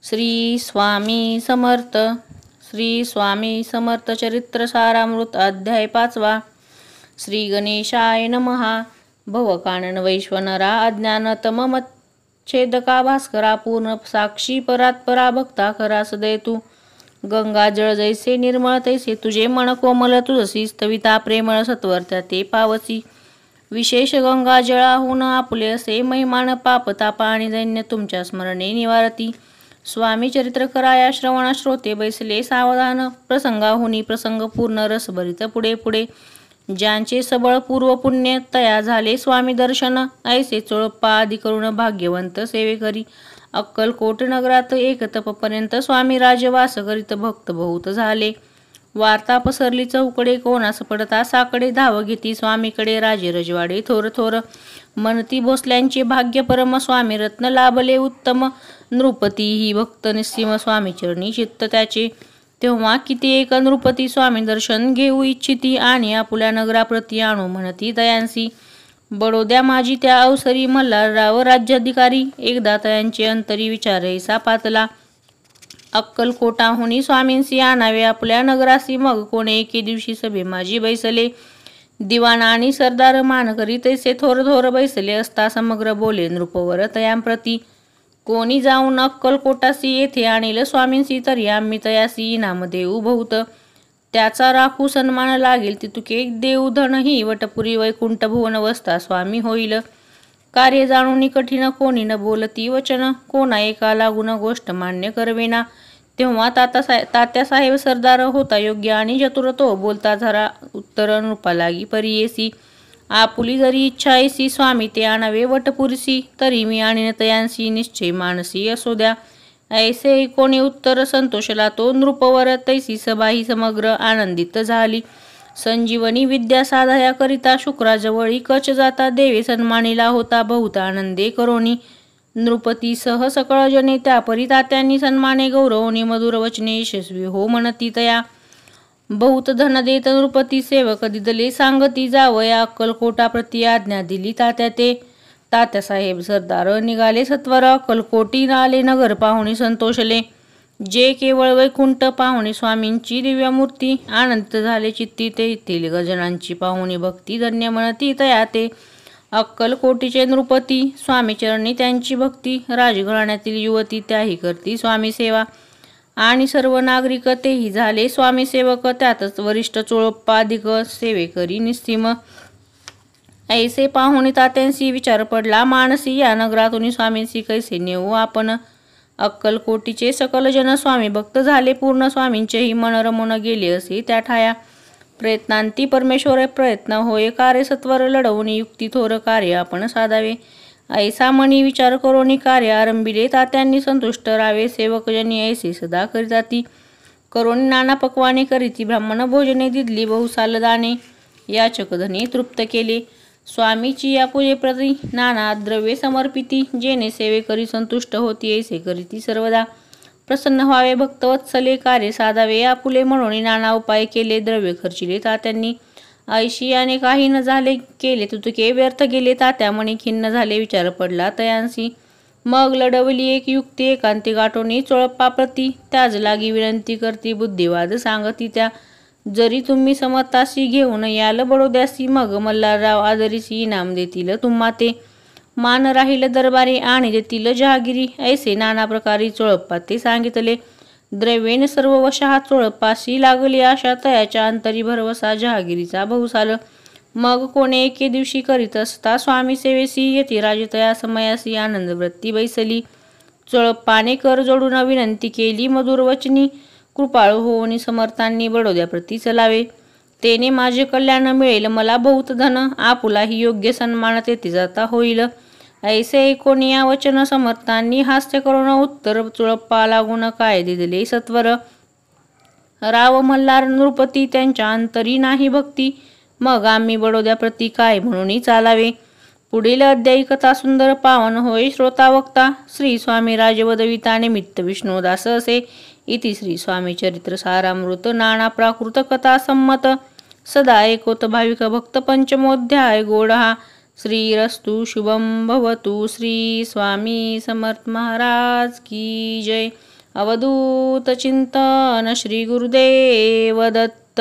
श्री स्वामी समर्थ. श्री स्वामी समर्थ चरित्र सारामृत अध्याय 5. श्री गणेशाय नमः. भवकानन वैश्वनरा अज्ञान तममच्छेदका भास्करा पूर्ण साक्षी परात्परा भक्ता करा सदैतू. गंगा जळ जैसे निर्मळ तैसे तुझे मन कोमल तुझसी स्तविता प्रेमळ सत्वर ते पावसी. विशेष गंगा जळाहून आपुले असे महिमान पाप तापा आणि दैन्य तुमच्या स्मरणे निवारती. स्वामी चरित्र कराया श्रवण श्रोते बैसले सावधान प्रसंगाहुनी प्रसंग पूर्ण रसभरित पुढे पुढे. ज्यांचे सबळ पूर्व पुण्य तया झाले स्वामी दर्शन ऐसे चोळप्पा आदी करून भाग्यवंत सेवेकरी. अक्कलकोट नगरात एक तपपर्यंत स्वामी राजवास करीत भक्त बहुत झाले. वार्ता पसरली चौकडे कोणास पडता साकडे धाव घेती स्वामीकडे राजे रजवाडे थोर थोर. मनती भोसल्यांचे भाग्य परम स्वामी रत्न लाभले उत्तम. नृपती ही भक्त निस्सीम स्वामी चरणी चित्त त्याचे. तेव्हा किती एक नृपती स्वामी दर्शन घेऊ इच्छिती आणि आपुल्या नगराप्रती आणू म्हणती तयांसी. बडोद्या माझी त्या अवसरी मल्हारराव राज्याधिकारी एकदा तयांचे अंतरी विचारैसा पातला. अक्कलकोटाहुनी स्वामींसी आणावे आपल्या नगरासी. मग कोणे एके दिवशी सभे माझी बैसले. दिवाण आणि सरदार मान करी तैसे थोर थोर बैसले असता समग्र बोले नृपवर तयांप्रती. कोणी जाऊन अक्कलकोटासी येथे आणील स्वामींसी तरी आम्ही तयासी इनाम देऊ बहुत. त्याचा राखू सन्मान लागेल तितुके देऊ धन ही वटपुरी वैकुंठ भुवन वस्ता स्वामी होईल. कार्य जाणून कठीण कोणी न बोलती वचन कोणा एका लागून गोष्ट मान्य करवेना. तेव्हा तात्यासाहेब सरदार होता योग्य आणि चतुर तो बोलता झरा उत्तर नृपा लागी परियेसी. आपुली जरी इच्छा ऐसी स्वामी ते आणावे वटपुरीसी तरी मी आणीन तयांसी निश्चय मानसी असो द्या. ऐसे कोणी उत्तर संतोषला तो नृपवर तैसी सभा ही समग्र आनंदित झाली. संजीवनी विद्या साधया करिता शुक्राजवळी कच जाता देवे सन्मानिला होता बहुत आनंदे करोनी. नृपती सह सकळ जने त्या परी तात्यांनी सन्माने गौरवनी मधुर वचने यशस्वी हो म्हणती तया. बहुत धन देत नृपती सेवक दिदले सांगती जावया अक्कलकोटाप्रती आज्ञा दिली तात्या ते. तात्यासाहेब सरदार निघाले सत्वर अक्कलकोटी आले नगर पाहुणे संतोषले. जे केवळ वैकुंठ पाहुणे स्वामींची दिव्य मूर्ती आनंदित झाले चित्ती ते येथील गजनांची पाहुणी भक्ती धन्य म्हणती तया ते. अक्कलकोटीचे नृपती स्वामीचरणी त्यांची भक्ती राजघराण्यातील युवती त्याही करती स्वामी सेवा. आणि सर्व नागरिक तेही झाले स्वामी सेवक त्यातच वरिष्ठ चोळप्पा अधिक सेवेकरी निस्सीम. ऐसे पाहुणे तात्यांसी विचार पडला मानसी या नगरातून स्वामींसी कैसे नेऊ आपण. अक्कलकोटीचे सकल जन स्वामी भक्त झाले पूर्ण स्वामींचेही मन रमून गेले असे त्या ठाया. प्रयत्नांती परमेश्वर प्रयत्न होय कार्य सत्वर लढवून युक्ती थोर कार्य आपण साधावे. ऐसा मनी विचार करोनी कार्य आरंभिले तात्यांनी संतुष्ट राहावे. सेवकजनी ऐसे सदा करिताती करोनी नाना पक्वाने करीती ब्राह्मण भोजने दिदली बहुसाल दाने याचक धनी तृप्त केले. स्वामीची या पूजेप्रती नाना द्रव्ये समर्पिती जेणे सेवेकरी संतुष्ट होती ऐसे करीती सर्वदा. प्रसन्न व्हावे भक्तवत्सले कार्य साधावे आपुले म्हणून नाना उपाय केले द्रव्य खर्चिले तात्यांनी. ऐशी याने काही न झाले केले तुतके व्यर्थ गेले तात्या मणी खिन्न झाले विचार पडला तयांसी. मग लढवली एक युक्ती एकांती गाठोनी चोळप्पाप्रती त्याज लागी विनंती करती बुद्धिवाद सांगती त्या. जरी तुम्ही समर्थासी घेऊन याल बडोद्यासी मग मल्हारराव आदरीसी इनाम देतील तुम्हा ते. मान राहील दरबारी आणि देतील जहागिरी ऐसे नाना प्रकारे चोळप्पा ते सांगितले. द्रव्येन सर्व वशहा चोळप्पाशी लागली आशा तयाच्या अंतरी भरवसा जहागिरीचा बहुसाल. मग कोणे एके दिवशी करीत असता स्वामी सेवेसी येती राजतया समयासी आनंद वृत्ती बैसली. चोळप्पाने कर जोडून विनंती केली मधुर वचनी कृपाळू होऊन समर्थांनी बडोद्याप्रती चलावे. तेने माझे कल्याण मिळेल मला बहुत धन आपुलाही योग्य सन्मान तेथे जाता होईल. ऐसे कोणी या वचन समर्थांनी हास्य करून उत्तर चोळप्पा लागून काय दिले सत्वर. राव मल्हार नृपती त्यांच्या अंतरी नाही भक्ती मग आम्ही बडोद्याप्रती काय म्हणून चालावे. पुढील अध्यायी कथा सुंदर पावन होय श्रोता वक्ता. श्री स्वामी राजवदविता निमित्त विष्णुदास असे इति श्री स्वामी चरित्र सारामृत नाना प्राकृत कथा संमत. सदा एकोत भाविक भक्त पंचमोध्याय गोडहा. श्रीरस्तु शुभम भवतु. श्री स्वामी समर्थ महाराज की जय. अवधूत चिंतन श्री गुरुदेव दत्त.